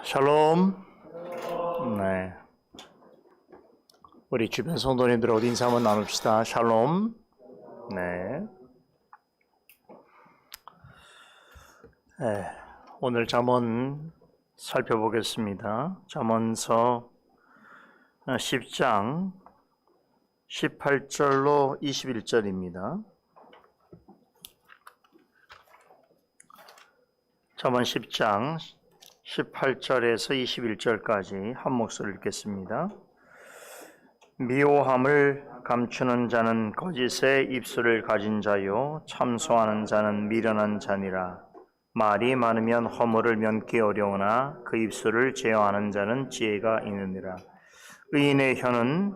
샬롬. 네. 우리 주변 성도님들 어디 인사 한번 나눕시다. 샬롬. 네. 오늘 잠언 살펴보겠습니다. 잠언서 10장 18절로 21절입니다. 잠언 10장 18절에서 21절까지 한 목소리를 읽겠습니다. 미오함을 감추는 자는 거짓의 입술을 가진 자요 참소하는 자는 미련한 자니라. 말이 많으면 허물을 면기 어려우나 그 입술을 제어하는 자는 지혜가 있느니라. 의인의 혀는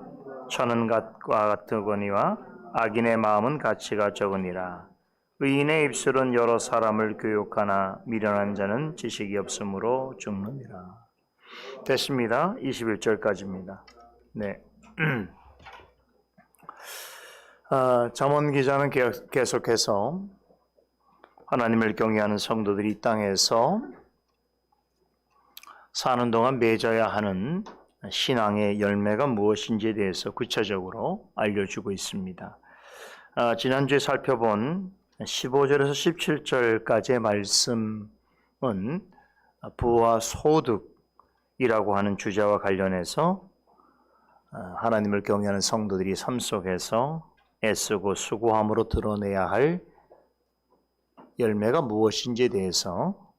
천은 같과 같으거니와 악인의 마음은 가치가 적으니라. 의인의 입술은 여러 사람을 교육하나 미련한 자는 지식이 없으므로 죽느니라. 됐습니다. 21절까지입니다. 네. 잠언 기자는 계속해서 하나님을 경외하는 성도들이 이 땅에서 사는 동안 맺어야 하는 신앙의 열매가 무엇인지에 대해서 구체적으로 알려주고 있습니다. 지난주에 살펴본 15절에서 17절까지의 말씀은 부와 소득이라고 하는 주제와 관련해서 하나님을 경외하는 성도들이 삶 속에서 애쓰고 수고함으로 드러내야 할 열매가 무엇인지에 대해서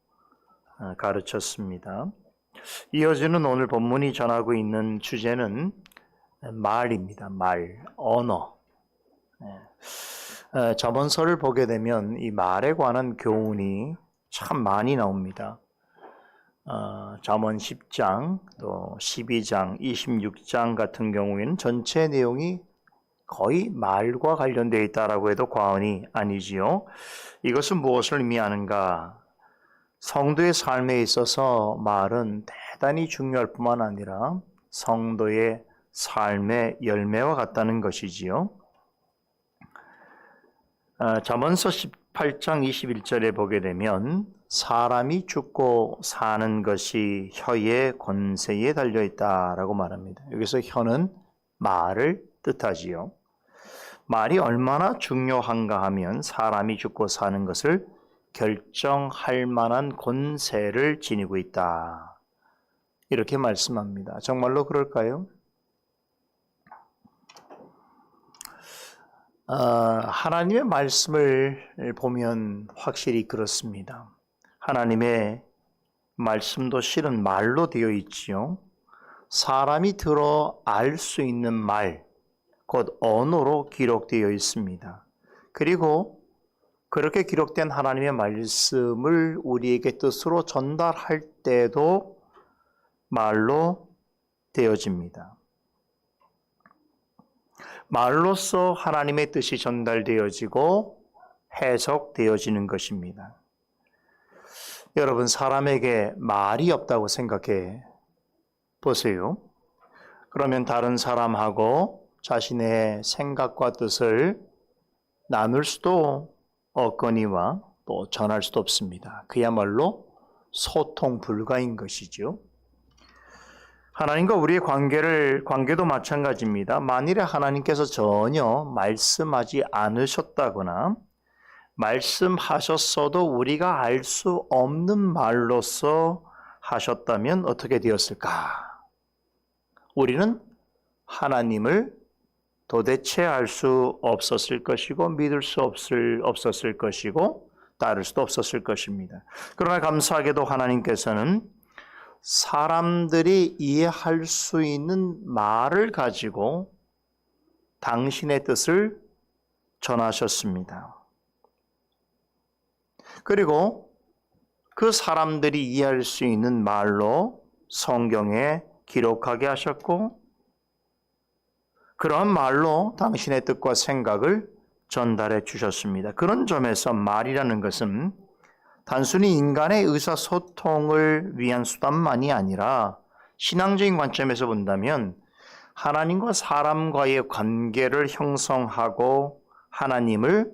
가르쳤습니다. 이어지는 오늘 본문이 전하고 있는 주제는 말입니다. 말, 언어. 잠언서를 보게 되면 이 말에 관한 교훈이 참 많이 나옵니다. 잠언 10장, 또 12장, 26장 같은 경우에는 전체 내용이 거의 말과 관련되어 있다라고 해도 과언이 아니지요. 이것은 무엇을 의미하는가? 성도의 삶에 있어서 말은 대단히 중요할 뿐만 아니라 성도의 삶의 열매와 같다는 것이지요. 잠언서 18장 21절에 보게 되면 사람이 죽고 사는 것이 혀의 권세에 달려있다라고 말합니다. 여기서 혀는 말을 뜻하지요. 말이 얼마나 중요한가 하면 사람이 죽고 사는 것을 결정할 만한 권세를 지니고 있다. 이렇게 말씀합니다. 정말로 그럴까요? 하나님의 말씀을 보면 확실히 그렇습니다. 하나님의 말씀도 실은 말로 되어 있지요. 사람이 들어 알 수 있는 말, 곧 언어로 기록되어 있습니다. 그리고 그렇게 기록된 하나님의 말씀을 우리에게 뜻으로 전달할 때도 말로 되어집니다. 말로써 하나님의 뜻이 전달되어지고 해석되어지는 것입니다. 여러분, 사람에게 말이 없다고 생각해 보세요. 그러면 다른 사람하고 자신의 생각과 뜻을 나눌 수도 없거니와 또 전할 수도 없습니다. 그야말로 소통 불가인 것이죠. 하나님과 우리의 관계도 마찬가지입니다. 만일에 하나님께서 전혀 말씀하지 않으셨다거나 말씀하셨어도 우리가 알 수 없는 말로서 하셨다면 어떻게 되었을까? 우리는 하나님을 도대체 알 수 없었을 것이고 믿을 수 없었을 것이고 따를 수도 없었을 것입니다. 그러나 감사하게도 하나님께서는 사람들이 이해할 수 있는 말을 가지고 당신의 뜻을 전하셨습니다. 그리고 그 사람들이 이해할 수 있는 말로 성경에 기록하게 하셨고 그런 말로 당신의 뜻과 생각을 전달해 주셨습니다. 그런 점에서 말이라는 것은 단순히 인간의 의사소통을 위한 수단만이 아니라 신앙적인 관점에서 본다면 하나님과 사람과의 관계를 형성하고 하나님을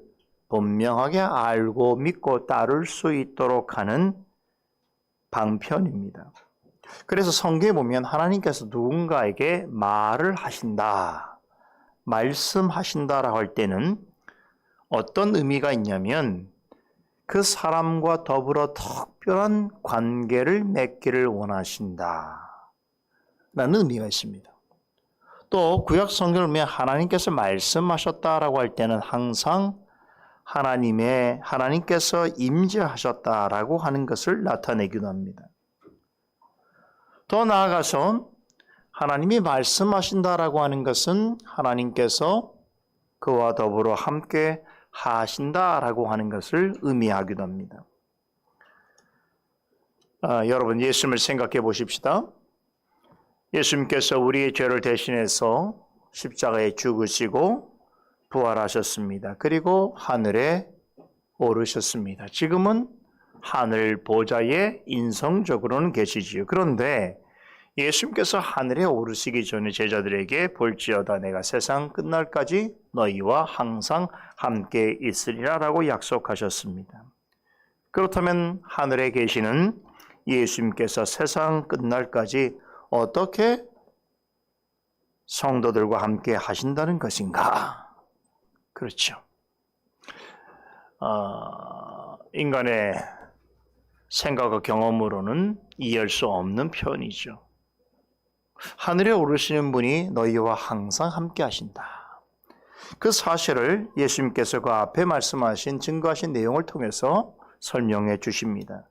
분명하게 알고 믿고 따를 수 있도록 하는 방편입니다. 그래서 성경에 보면 하나님께서 누군가에게 말을 하신다, 말씀하신다라고 할 때는 어떤 의미가 있냐면 그 사람과 더불어 특별한 관계를 맺기를 원하신다 라는 의미가 있습니다. 또 구약 성경을 보면 하나님께서 말씀하셨다라고 할 때는 항상 하나님께서 임재하셨다라고 하는 것을 나타내기도 합니다. 더 나아가서 하나님이 말씀하신다라고 하는 것은 하나님께서 그와 더불어 함께 하신다라고 하는 것을 의미하기도 합니다. 여러분, 예수님을 생각해 보십시다. 예수님께서 우리의 죄를 대신해서 십자가에 죽으시고 부활하셨습니다. 그리고 하늘에 오르셨습니다. 지금은 하늘 보좌에 인성적으로는 계시지요. 그런데 예수님께서 하늘에 오르시기 전에 제자들에게 볼지어다 내가 세상 끝날까지 너희와 항상 함께 있으리라 라고 약속하셨습니다. 그렇다면 하늘에 계시는 예수님께서 세상 끝날까지 어떻게 성도들과 함께 하신다는 것인가? 그렇죠. 인간의 생각과 경험으로는 이해할 수 없는 표현이죠. 하늘에 오르시는 분이 너희와 항상 함께 하신다. 그 사실을 예수님께서 그 앞에 말씀하신 증거하신 내용을 통해서 설명해 주십니다.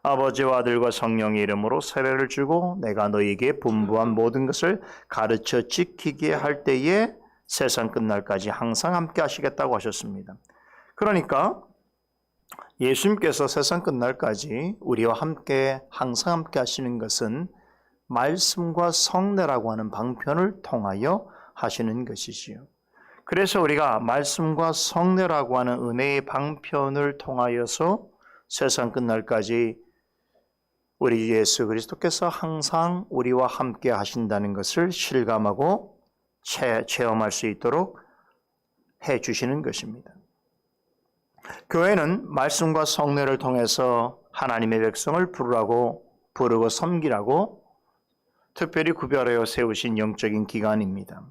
아버지와 아들과 성령의 이름으로 세례를 주고 내가 너희에게 분부한 모든 것을 가르쳐 지키게 할 때에 세상 끝날까지 항상 함께 하시겠다고 하셨습니다. 그러니까 예수님께서 세상 끝날까지 우리와 함께 항상 함께 하시는 것은 말씀과 성례라고 하는 방편을 통하여 하시는 것이지요. 그래서 우리가 말씀과 성례라고 하는 은혜의 방편을 통하여서 세상 끝날까지 우리 예수 그리스도께서 항상 우리와 함께 하신다는 것을 실감하고 체험할 수 있도록 해 주시는 것입니다. 교회는 말씀과 성례를 통해서 하나님의 백성을 부르고 섬기라고 특별히 구별하여 세우신 영적인 기관입니다.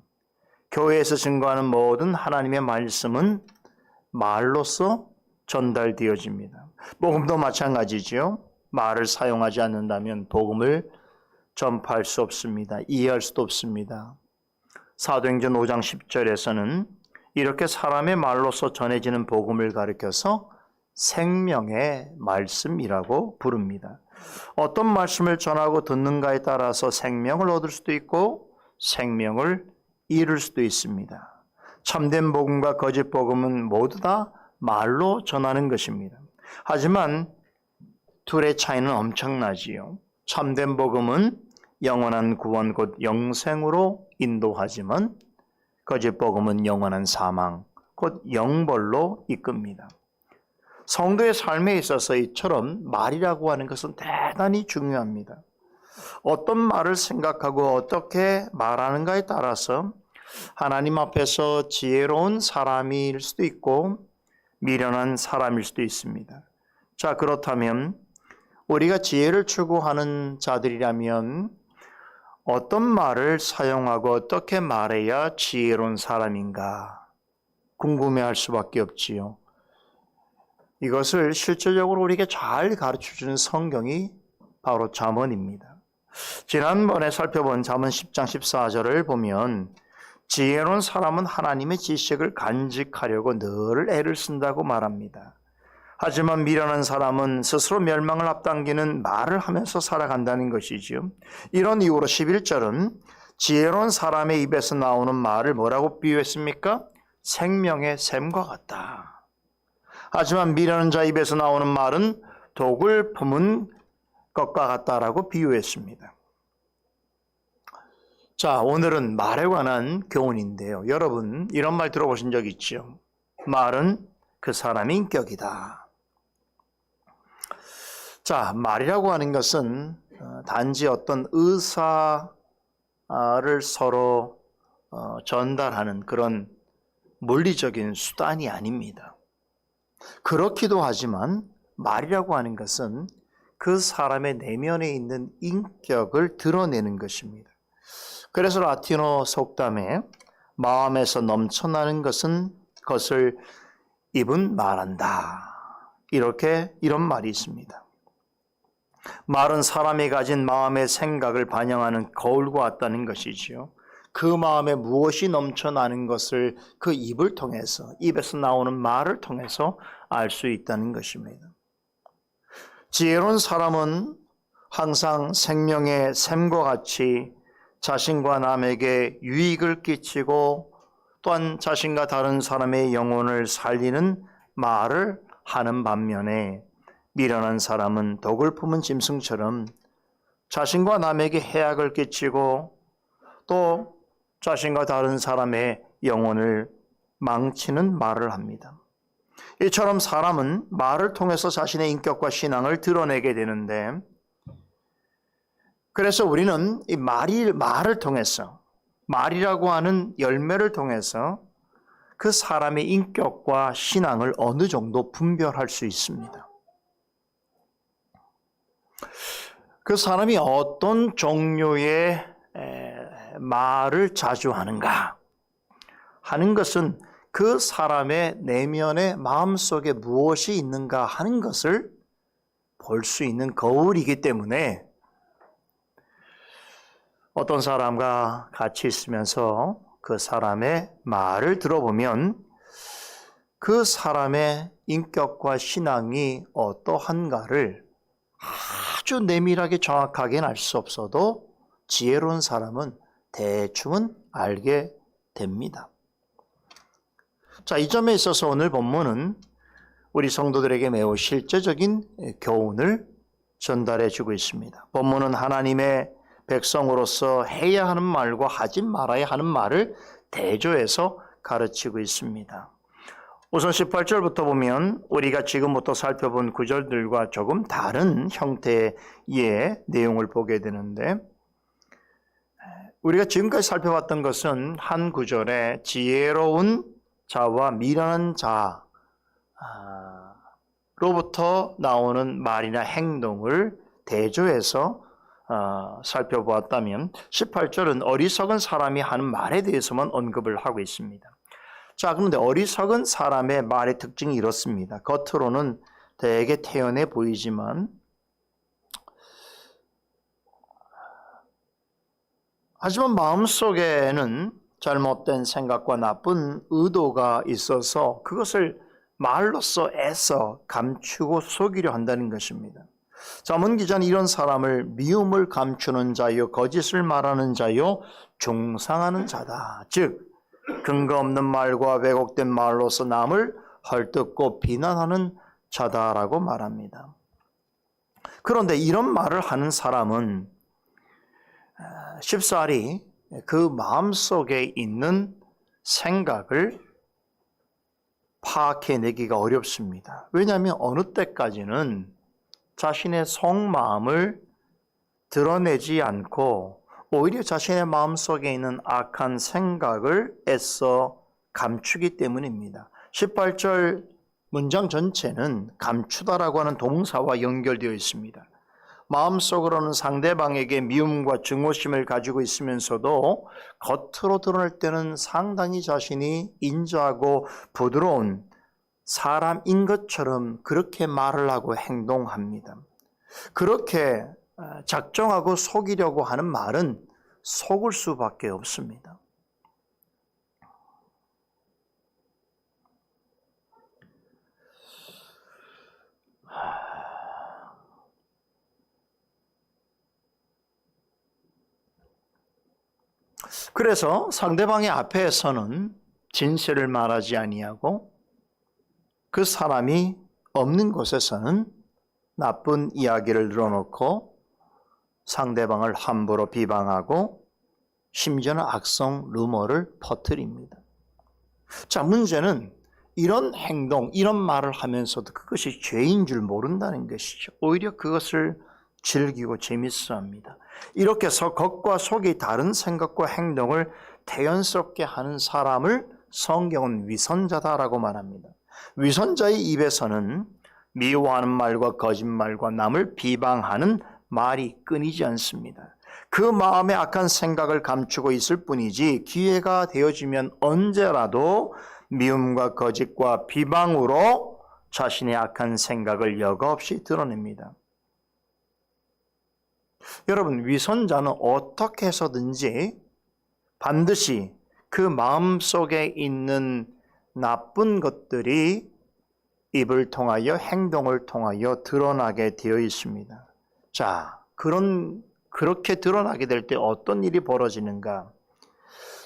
교회에서 증거하는 모든 하나님의 말씀은 말로서 전달되어집니다. 복음도 마찬가지죠. 말을 사용하지 않는다면 복음을 전파할 수 없습니다. 이해할 수도 없습니다. 사도행전 5장 10절에서는 이렇게 사람의 말로서 전해지는 복음을 가리켜서 생명의 말씀이라고 부릅니다. 어떤 말씀을 전하고 듣는가에 따라서 생명을 얻을 수도 있고 생명을 잃을 수도 있습니다. 참된 복음과 거짓 복음은 모두 다 말로 전하는 것입니다. 하지만 둘의 차이는 엄청나지요. 참된 복음은 영원한 구원 곧 영생으로 인도하지만 거짓 복음은 영원한 사망 곧 영벌로 이끕니다. 성도의 삶에 있어서 이처럼 말이라고 하는 것은 대단히 중요합니다. 어떤 말을 생각하고 어떻게 말하는가에 따라서 하나님 앞에서 지혜로운 사람일 수도 있고 미련한 사람일 수도 있습니다. 자, 그렇다면 우리가 지혜를 추구하는 자들이라면 어떤 말을 사용하고 어떻게 말해야 지혜로운 사람인가 궁금해할 수밖에 없지요. 이것을 실질적으로 우리에게 잘 가르쳐주는 성경이 바로 잠언입니다. 지난번에 살펴본 잠언 10장 14절을 보면 지혜로운 사람은 하나님의 지식을 간직하려고 늘 애를 쓴다고 말합니다. 하지만 미련한 사람은 스스로 멸망을 앞당기는 말을 하면서 살아간다는 것이지요. 이런 이유로 11절은 지혜로운 사람의 입에서 나오는 말을 뭐라고 비유했습니까? 생명의 샘과 같다. 하지만 미련한 자 입에서 나오는 말은 독을 품은 것과 같다라고 비유했습니다. 자, 오늘은 말에 관한 교훈인데요. 여러분 이런 말 들어보신 적 있죠? 말은 그 사람의 인격이다. 자, 말이라고 하는 것은 단지 어떤 의사를 서로 전달하는 그런 물리적인 수단이 아닙니다. 그렇기도 하지만 말이라고 하는 것은 그 사람의 내면에 있는 인격을 드러내는 것입니다. 그래서 라틴어 속담에 마음에서 넘쳐나는 것을 입은 말한다. 이런 말이 있습니다. 말은 사람이 가진 마음의 생각을 반영하는 거울과 같다는 것이지요. 그 마음에 무엇이 넘쳐나는 것을 그 입을 통해서, 입에서 나오는 말을 통해서 알 수 있다는 것입니다. 지혜로운 사람은 항상 생명의 샘과 같이 자신과 남에게 유익을 끼치고 또한 자신과 다른 사람의 영혼을 살리는 말을 하는 반면에 미련한 사람은 독을 품은 짐승처럼 자신과 남에게 해악을 끼치고 또 자신과 다른 사람의 영혼을 망치는 말을 합니다. 이처럼 사람은 말을 통해서 자신의 인격과 신앙을 드러내게 되는데, 그래서 우리는 이 말을 통해서, 말이라고 하는 열매를 통해서 그 사람의 인격과 신앙을 어느 정도 분별할 수 있습니다. 그 사람이 어떤 종류의 말을 자주 하는가 하는 것은 그 사람의 내면의 마음속에 무엇이 있는가 하는 것을 볼 수 있는 거울이기 때문에 어떤 사람과 같이 있으면서 그 사람의 말을 들어보면 그 사람의 인격과 신앙이 어떠한가를 아주 내밀하게 정확하게는 알 수 없어도 지혜로운 사람은 대충은 알게 됩니다. 자, 이 점에 있어서 오늘 본문은 우리 성도들에게 매우 실제적인 교훈을 전달해 주고 있습니다. 본문은 하나님의 백성으로서 해야 하는 말과 하지 말아야 하는 말을 대조해서 가르치고 있습니다. 우선 18절부터 보면 우리가 지금부터 살펴본 구절들과 조금 다른 형태의 내용을 보게 되는데, 우리가 지금까지 살펴봤던 것은 한 구절에 지혜로운 자와 미련한 자로부터 나오는 말이나 행동을 대조해서 살펴보았다면 18절은 어리석은 사람이 하는 말에 대해서만 언급을 하고 있습니다. 자, 그런데 어리석은 사람의 말의 특징이 이렇습니다. 겉으로는 되게 태연해 보이지만 하지만 마음속에는 잘못된 생각과 나쁜 의도가 있어서 그것을 말로써 애써 감추고 속이려 한다는 것입니다. 잠언 기자는 이런 사람을 미움을 감추는 자요, 거짓을 말하는 자요, 중상하는 자다. 즉 근거 없는 말과 왜곡된 말로서 남을 헐뜯고 비난하는 자다라고 말합니다. 그런데 이런 말을 하는 사람은 쉽사리 그 마음속에 있는 생각을 파악해내기가 어렵습니다. 왜냐하면 어느 때까지는 자신의 속마음을 드러내지 않고 오히려 자신의 마음속에 있는 악한 생각을 애써 감추기 때문입니다. 18절 문장 전체는 감추다라고 하는 동사와 연결되어 있습니다. 마음속으로는 상대방에게 미움과 증오심을 가지고 있으면서도 겉으로 드러낼 때는 상당히 자신이 인자하고 부드러운 사람인 것처럼 그렇게 말을 하고 행동합니다. 그렇게 작정하고 속이려고 하는 말은 속을 수밖에 없습니다. 그래서 상대방의 앞에서는 진실을 말하지 아니하고 그 사람이 없는 곳에서는 나쁜 이야기를 늘어놓고 상대방을 함부로 비방하고 심지어는 악성 루머를 퍼뜨립니다. 자, 문제는 이런 행동, 이런 말을 하면서도 그것이 죄인 줄 모른다는 것이죠. 오히려 그것을 즐기고 재밌어 합니다. 이렇게 해서 겉과 속이 다른 생각과 행동을 태연스럽게 하는 사람을 성경은 위선자다라고 말합니다. 위선자의 입에서는 미워하는 말과 거짓말과 남을 비방하는 말이 끊이지 않습니다. 그 마음에 악한 생각을 감추고 있을 뿐이지 기회가 되어지면 언제라도 미움과 거짓과 비방으로 자신의 악한 생각을 여과 없이 드러냅니다. 여러분, 위선자는 어떻게 해서든지 반드시 그 마음속에 있는 나쁜 것들이 입을 통하여 행동을 통하여 드러나게 되어 있습니다. 자, 그렇게 드러나게 될 때 어떤 일이 벌어지는가?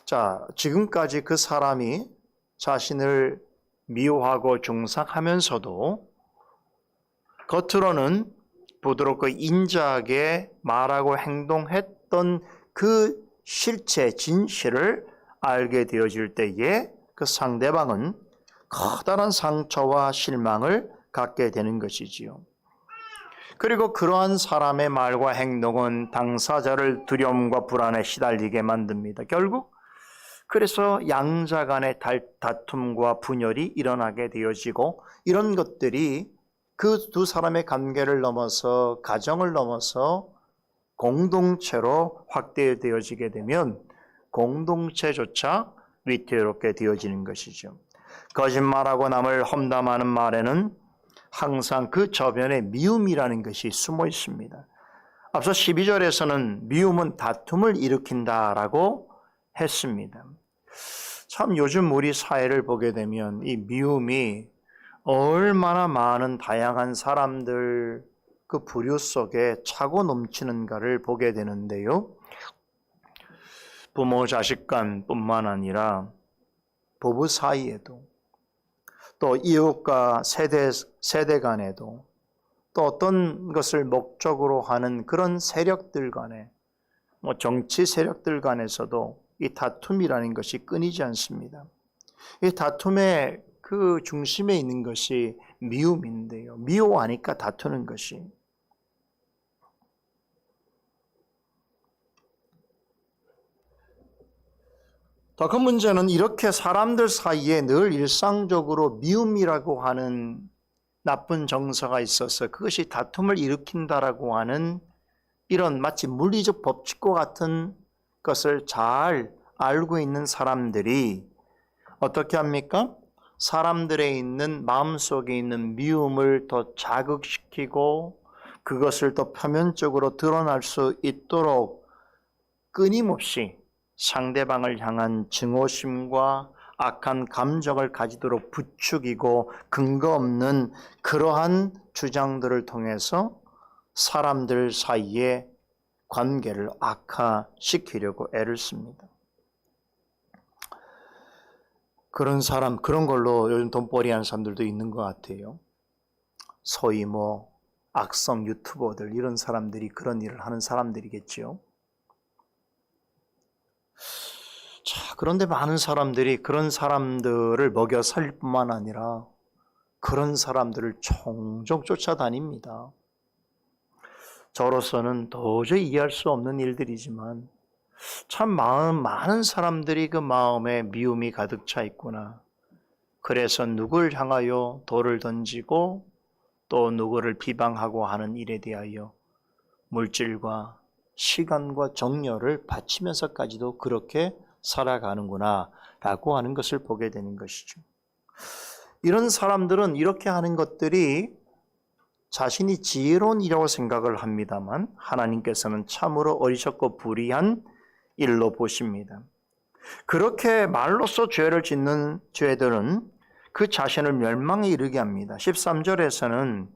자, 지금까지 그 사람이 자신을 미워하고 중상하면서도 겉으로는 부드럽고 인자하게 말하고 행동했던 그 실체, 진실을 알게 되어질 때에 그 상대방은 커다란 상처와 실망을 갖게 되는 것이지요. 그리고 그러한 사람의 말과 행동은 당사자를 두려움과 불안에 시달리게 만듭니다. 결국 그래서 양자 간의 다툼과 분열이 일어나게 되어지고 이런 것들이 그 두 사람의 관계를 넘어서 가정을 넘어서 공동체로 확대되어지게 되면 공동체조차 위태롭게 되어지는 것이죠. 거짓말하고 남을 험담하는 말에는 항상 그 저변에 미움이라는 것이 숨어 있습니다. 앞서 12절에서는 미움은 다툼을 일으킨다라고 했습니다. 참 요즘 우리 사회를 보게 되면 이 미움이 얼마나 많은 다양한 사람들 그 부류 속에 차고 넘치는가를 보게 되는데요. 부모 자식 간뿐만 아니라 부부 사이에도 또 이웃과 세대 간에도 또 어떤 것을 목적으로 하는 그런 세력들 간에 정치 세력들 간에서도 이 다툼이라는 것이 끊이지 않습니다. 이 다툼의 그 중심에 있는 것이 미움인데요. 미워하니까 다투는 것이. 더 큰 문제는 이렇게 사람들 사이에 늘 일상적으로 미움이라고 하는 나쁜 정서가 있어서 그것이 다툼을 일으킨다라고 하는 이런 마치 물리적 법칙과 같은 것을 잘 알고 있는 사람들이 어떻게 합니까? 사람들의 있는 마음속에 있는 미움을 더 자극시키고 그것을 더 표면적으로 드러날 수 있도록 끊임없이 상대방을 향한 증오심과 악한 감정을 가지도록 부추기고 근거 없는 그러한 주장들을 통해서 사람들 사이의 관계를 악화시키려고 애를 씁니다. 그런 사람, 그런 걸로 요즘 돈벌이 하는 사람들도 있는 것 같아요. 소위 악성 유튜버들, 이런 사람들이 그런 일을 하는 사람들이겠죠. 자, 그런데 많은 사람들이 그런 사람들을 먹여 살릴 뿐만 아니라 그런 사람들을 종종 쫓아다닙니다. 저로서는 도저히 이해할 수 없는 일들이지만 참 많은 사람들이 그 마음에 미움이 가득 차 있구나. 그래서 누구를 향하여 돌을 던지고 또 누구를 비방하고 하는 일에 대하여 물질과 시간과 정열을 바치면서까지도 그렇게 살아가는구나 라고 하는 것을 보게 되는 것이죠. 이런 사람들은 이렇게 하는 것들이 자신이 지혜로운 일이라고 생각을 합니다만 하나님께서는 참으로 어리석고 불의한 일로 보십니다. 그렇게 말로써 죄를 짓는 죄들은 그 자신을 멸망에 이르게 합니다. 13절에서는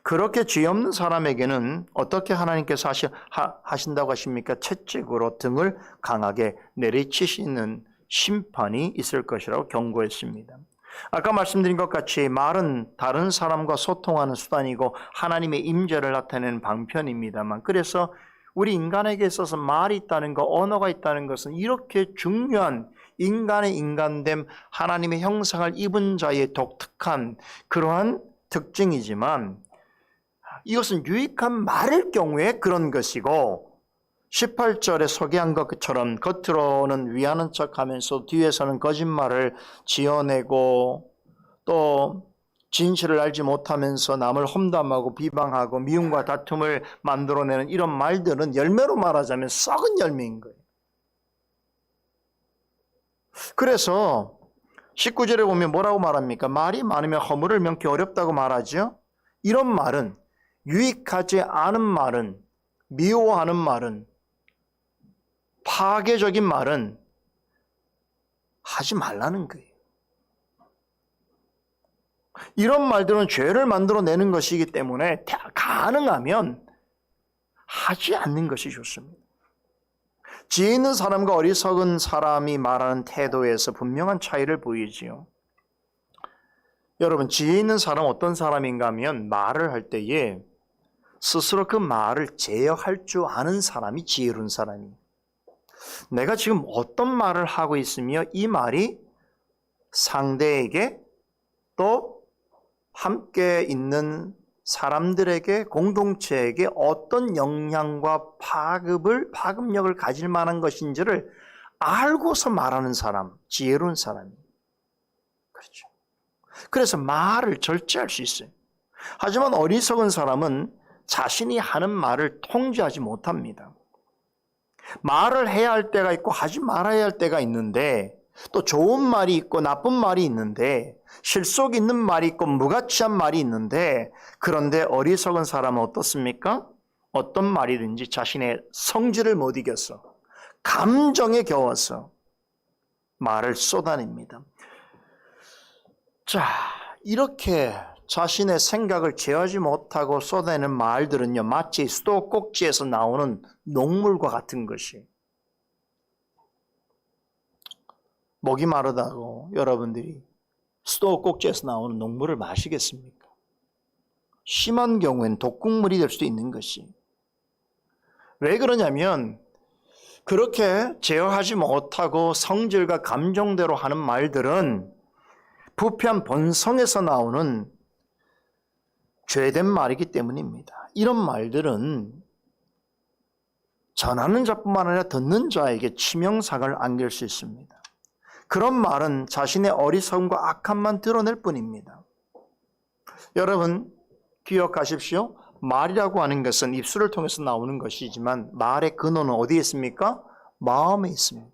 그렇게 죄 없는 사람에게는 어떻게 하나님께서 하신다고 하십니까? 채찍으로 등을 강하게 내리치시는 심판이 있을 것이라고 경고했습니다. 아까 말씀드린 것 같이 말은 다른 사람과 소통하는 수단이고 하나님의 임재를 나타내는 방편입니다만, 그래서 우리 인간에게 있어서 말이 있다는 것, 언어가 있다는 것은 이렇게 중요한 인간의 인간됨, 하나님의 형상을 입은 자의 독특한 그러한 특징이지만 이것은 유익한 말일 경우에 그런 것이고 18절에 소개한 것처럼 겉으로는 위하는 척하면서 뒤에서는 거짓말을 지어내고 또 진실을 알지 못하면서 남을 험담하고 비방하고 미움과 다툼을 만들어내는 이런 말들은 열매로 말하자면 썩은 열매인 거예요. 그래서 19절에 보면 뭐라고 말합니까? 말이 많으면 허물을 면키 어렵다고 말하죠. 이런 말은, 유익하지 않은 말은, 미워하는 말은, 파괴적인 말은 하지 말라는 거예요. 이런 말들은 죄를 만들어내는 것이기 때문에 가능하면 하지 않는 것이 좋습니다. 지혜 있는 사람과 어리석은 사람이 말하는 태도에서 분명한 차이를 보이지요. 여러분, 지혜 있는 사람은 어떤 사람인가 하면 말을 할 때에 스스로 그 말을 제어할 줄 아는 사람이 지혜로운 사람이에요. 내가 지금 어떤 말을 하고 있으며 이 말이 상대에게 또 함께 있는 사람들에게, 공동체에게 어떤 영향과 파급력을 가질 만한 것인지를 알고서 말하는 사람, 지혜로운 사람이에요. 그렇죠. 그래서 말을 절제할 수 있어요. 하지만 어리석은 사람은 자신이 하는 말을 통제하지 못합니다. 말을 해야 할 때가 있고 하지 말아야 할 때가 있는데, 또 좋은 말이 있고 나쁜 말이 있는데, 실속 있는 말이 있고 무가치한 말이 있는데, 그런데 어리석은 사람은 어떻습니까? 어떤 말이든지 자신의 성질을 못 이겨서, 감정에 겨워서 말을 쏟아냅니다. 자, 이렇게 자신의 생각을 제어하지 못하고 쏟아내는 말들은요, 마치 수도꼭지에서 나오는 녹물과 같은 것이. 목이 마르다고 여러분들이 수도꼭지에서 나오는 녹물을 마시겠습니까? 심한 경우엔 독국물이 될 수도 있는 것이. 왜 그러냐면 그렇게 제어하지 못하고 성질과 감정대로 하는 말들은 부패한 본성에서 나오는 죄된 말이기 때문입니다. 이런 말들은 전하는 자뿐만 아니라 듣는 자에게 치명상을 안길 수 있습니다. 그런 말은 자신의 어리석음과 악함만 드러낼 뿐입니다. 여러분 기억하십시오. 말이라고 하는 것은 입술을 통해서 나오는 것이지만 말의 근원은 어디에 있습니까? 마음에 있습니다.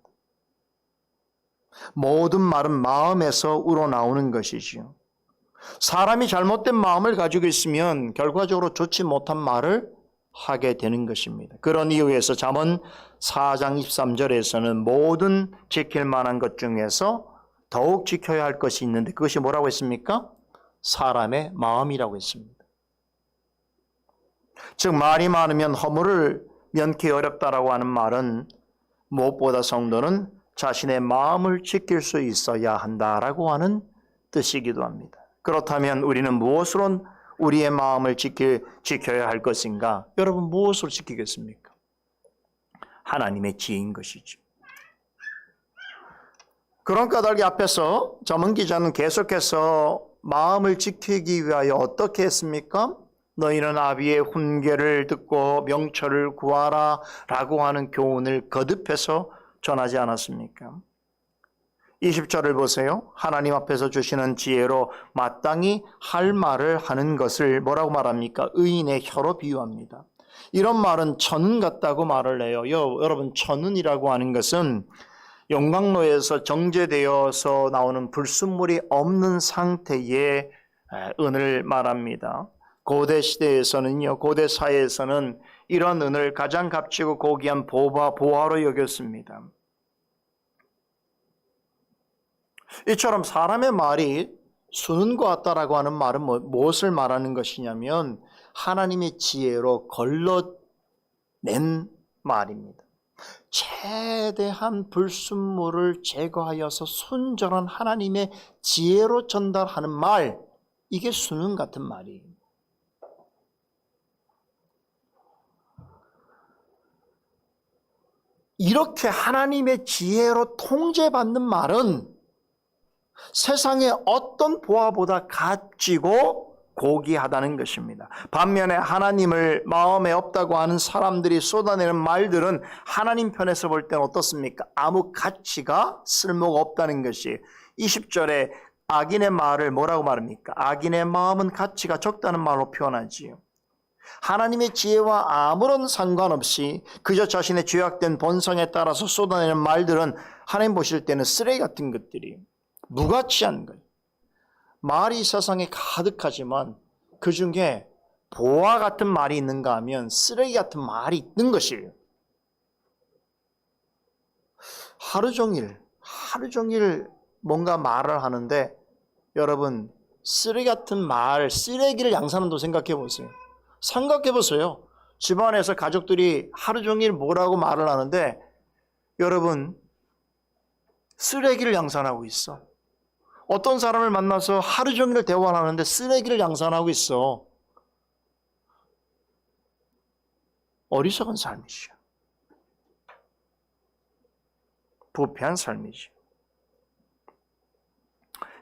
모든 말은 마음에서 우러나오는 것이지요. 사람이 잘못된 마음을 가지고 있으면 결과적으로 좋지 못한 말을 하게 되는 것입니다. 그런 이유에서 잠언 4장 23절에서는 모든 지킬 만한 것 중에서 더욱 지켜야 할 것이 있는데 그것이 뭐라고 했습니까? 사람의 마음이라고 했습니다. 즉 말이 많으면 허물을 면키 어렵다라고 하는 말은 무엇보다 성도는 자신의 마음을 지킬 수 있어야 한다라고 하는 뜻이기도 합니다. 그렇다면 우리는 무엇으로 우리의 마음을 지켜야 할 것인가? 여러분 무엇으로 지키겠습니까? 하나님의 지혜인 것이죠. 그런 까닭이 앞에서 잠언 기자는 계속해서 마음을 지키기 위하여 어떻게 했습니까? 너희는 아비의 훈계를 듣고 명철을 구하라 라고 하는 교훈을 거듭해서 전하지 않았습니까? 20절을 보세요. 하나님 앞에서 주시는 지혜로 마땅히 할 말을 하는 것을 뭐라고 말합니까? 의인의 혀로 비유합니다. 이런 말은 천은 같다고 말을 해요. 여러분 천은이라고 하는 것은 용광로에서 정제되어서 나오는 불순물이 없는 상태의 은을 말합니다. 고대 시대에서는요, 고대 사회에서는 이런 은을 가장 값지고 고귀한 보화로 여겼습니다. 이처럼 사람의 말이 수는과 같다라고 하는 말은 무엇을 말하는 것이냐면 하나님의 지혜로 걸러낸 말입니다. 최대한 불순물을 제거하여서 순전한 하나님의 지혜로 전달하는 말, 이게 수는 같은 말이에요. 이렇게 하나님의 지혜로 통제받는 말은 세상의 어떤 보화보다 값지고 고귀하다는 것입니다. 반면에 하나님을 마음에 없다고 하는 사람들이 쏟아내는 말들은 하나님 편에서 볼 때는 어떻습니까? 아무 가치가 쓸모가 없다는 것이 20절에 악인의 말을 뭐라고 말합니까? 악인의 마음은 가치가 적다는 말로 표현하지요. 하나님의 지혜와 아무런 상관없이 그저 자신의 죄악된 본성에 따라서 쏟아내는 말들은 하나님 보실 때는 쓰레기 같은 것들이 무가치한 거예요. 말이 세상에 가득하지만 그 중에 보화 같은 말이 있는가 하면 쓰레기 같은 말이 있는 것이에요. 하루 종일 뭔가 말을 하는데 여러분 쓰레기 같은 말, 쓰레기를 양산한다고 생각해 보세요. 생각해 보세요. 집안에서 가족들이 하루 종일 뭐라고 말을 하는데 여러분 쓰레기를 양산하고 있어. 어떤 사람을 만나서 하루 종일 대화를 하는데 쓰레기를 양산하고 있어. 어리석은 삶이죠. 부패한 삶이죠.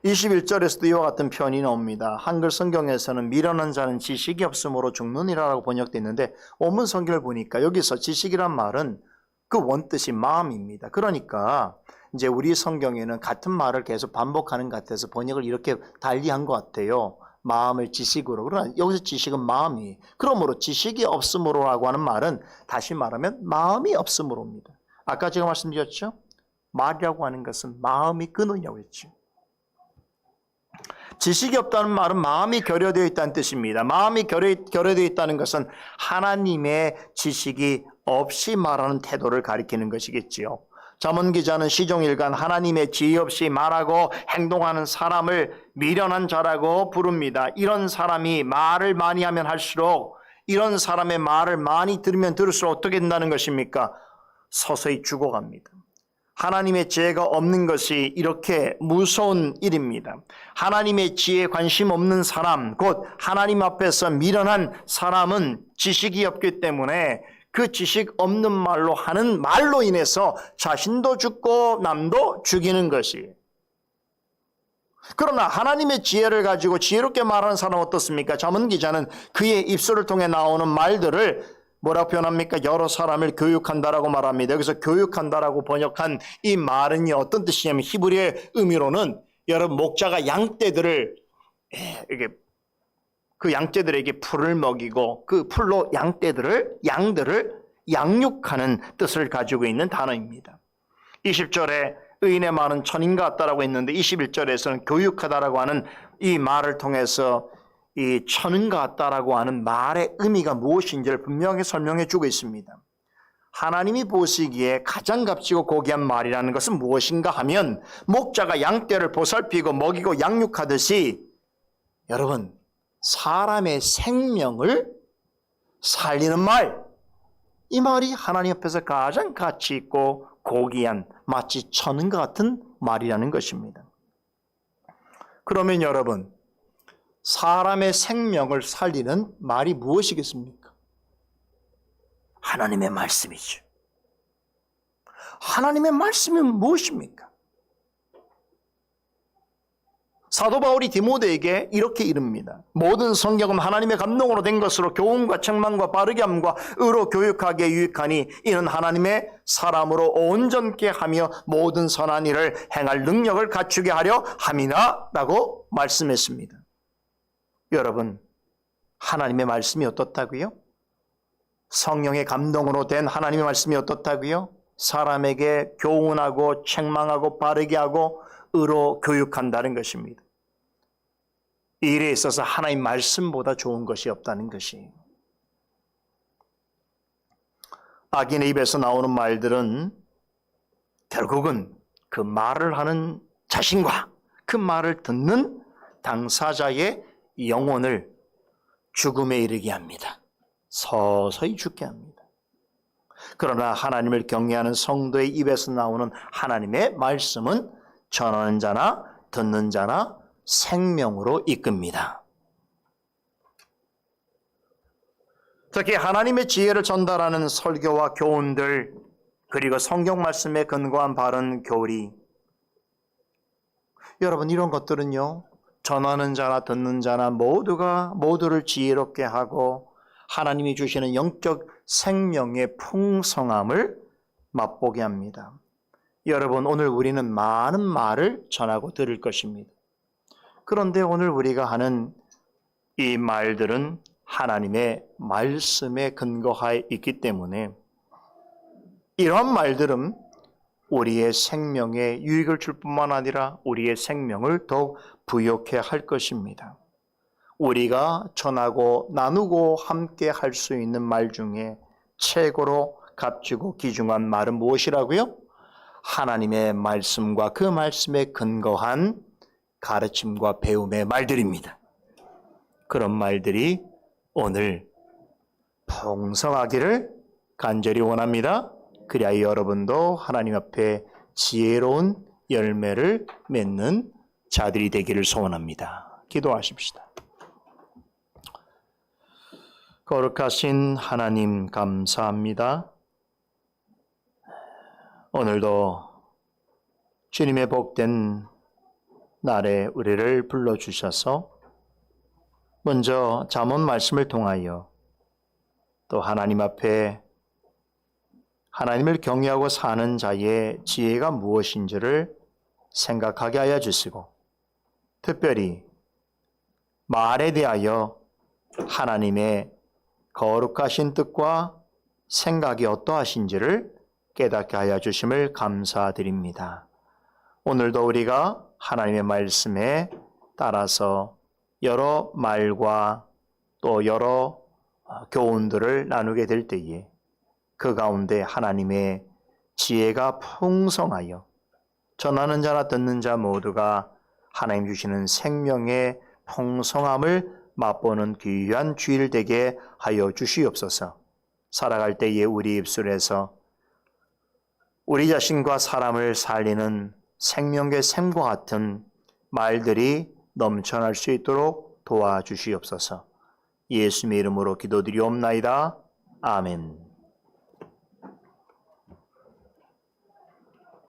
21절에서도 이와 같은 표현이 나옵니다. 한글 성경에서는 미련한 자는 지식이 없으므로 죽느니라라고 번역되어 있는데 원문 성경을 보니까 여기서 지식이란 말은 그 원뜻이 마음입니다. 그러니까 이제 우리 성경에는 같은 말을 계속 반복하는 것 같아서 번역을 이렇게 달리한 것 같아요. 마음을 지식으로. 그러나 여기서 지식은 마음이. 그러므로 지식이 없으므로라고 하는 말은 다시 말하면 마음이 없으므로입니다. 아까 제가 말씀드렸죠? 말이라고 하는 것은 마음이 근원이라고 했죠. 지식이 없다는 말은 마음이 결여되어 있다는 뜻입니다. 마음이 결여되어 있다는 것은 하나님의 지식이 없이 말하는 태도를 가리키는 것이겠지요. 잠언 기자는 시종일관 하나님의 지혜 없이 말하고 행동하는 사람을 미련한 자라고 부릅니다. 이런 사람이 말을 많이 하면 할수록 이런 사람의 말을 많이 들으면 들을수록 어떻게 된다는 것입니까? 서서히 죽어갑니다. 하나님의 지혜가 없는 것이 이렇게 무서운 일입니다. 하나님의 지혜에 관심 없는 사람, 곧 하나님 앞에서 미련한 사람은 지식이 없기 때문에 그 지식 없는 말로 하는 말로 인해서 자신도 죽고 남도 죽이는 것이에요. 그러나 하나님의 지혜를 가지고 지혜롭게 말하는 사람은 어떻습니까? 잠언 기자는 그의 입술을 통해 나오는 말들을 뭐라고 표현합니까? 여러 사람을 교육한다라고 말합니다. 여기서 교육한다라고 번역한 이 말은 어떤 뜻이냐면 히브리의 의미로는 여러분 목자가 양떼들을 이게 그 양떼들에게 풀을 먹이고 그 풀로 양들을 양육하는 뜻을 가지고 있는 단어입니다. 20절에 의인의 말은 천인 같다라고 했는데 21절에서는 교육하다라고 하는 이 말을 통해서 이 천은 같다라고 하는 말의 의미가 무엇인지를 분명히 설명해 주고 있습니다. 하나님이 보시기에 가장 값지고 고귀한 말이라는 것은 무엇인가 하면 목자가 양떼를 보살피고 먹이고 양육하듯이 여러분 사람의 생명을 살리는 말, 이 말이 하나님 앞에서 가장 가치 있고 고귀한 마치 천은과 같은 말이라는 것입니다. 그러면 여러분 사람의 생명을 살리는 말이 무엇이겠습니까? 하나님의 말씀이죠. 하나님의 말씀은 무엇입니까? 사도 바울이 디모데에게 이렇게 이릅니다. 모든 성경은 하나님의 감동으로 된 것으로 교훈과 책망과 바르게 함과 의로 교육하기에 유익하니 이는 하나님의 사람으로 온전케 하며 모든 선한 일을 행할 능력을 갖추게 하려 함이나 라고 말씀했습니다. 여러분, 하나님의 말씀이 어떻다고요? 성령의 감동으로 된 하나님의 말씀이 어떻다고요? 사람에게 교훈하고 책망하고 바르게 하고 의로 교육한다는 것입니다. 이 일에 있어서 하나님 말씀보다 좋은 것이 없다는 것이에요. 악인의 입에서 나오는 말들은 결국은 그 말을 하는 자신과 그 말을 듣는 당사자의 영혼을 죽음에 이르게 합니다. 서서히 죽게 합니다. 그러나 하나님을 경외하는 성도의 입에서 나오는 하나님의 말씀은 전하는 자나 듣는 자나 생명으로 이끕니다. 특히 하나님의 지혜를 전달하는 설교와 교훈들, 그리고 성경 말씀에 근거한 바른 교리, 여러분 이런 것들은요 전하는 자나 듣는 자나 모두를 지혜롭게 하고 하나님이 주시는 영적 생명의 풍성함을 맛보게 합니다. 여러분 오늘 우리는 많은 말을 전하고 들을 것입니다. 그런데 오늘 우리가 하는 이 말들은 하나님의 말씀에 근거하여 있기 때문에 이러한 말들은 우리의 생명에 유익을 줄 뿐만 아니라 우리의 생명을 더욱 부욕해 할 것입니다. 우리가 전하고 나누고 함께 할 수 있는 말 중에 최고로 값지고 귀중한 말은 무엇이라고요? 하나님의 말씀과 그 말씀에 근거한 가르침과 배움의 말들입니다. 그런 말들이 오늘 풍성하기를 간절히 원합니다. 그래야 여러분도 하나님 앞에 지혜로운 열매를 맺는 자들이 되기를 소원합니다. 기도하십시다. 거룩하신 하나님 감사합니다. 오늘도 주님의 복된 날에 우리를 불러주셔서 먼저 잠언 말씀을 통하여 또 하나님 앞에 하나님을 경외하고 사는 자의 지혜가 무엇인지를 생각하게 하여 주시고 특별히 말에 대하여 하나님의 거룩하신 뜻과 생각이 어떠하신지를 깨닫게 하여 주심을 감사드립니다. 오늘도 우리가 하나님의 말씀에 따라서 여러 말과 또 여러 교훈들을 나누게 될 때에 그 가운데 하나님의 지혜가 풍성하여 전하는 자나 듣는 자 모두가 하나님 주시는 생명의 풍성함을 맛보는 귀한 주일 되게 하여 주시옵소서. 살아갈 때에 우리 입술에서 우리 자신과 사람을 살리는 생명의 샘과 같은 말들이 넘쳐날 수 있도록 도와주시옵소서. 예수님의 이름으로 기도드리옵나이다. 아멘.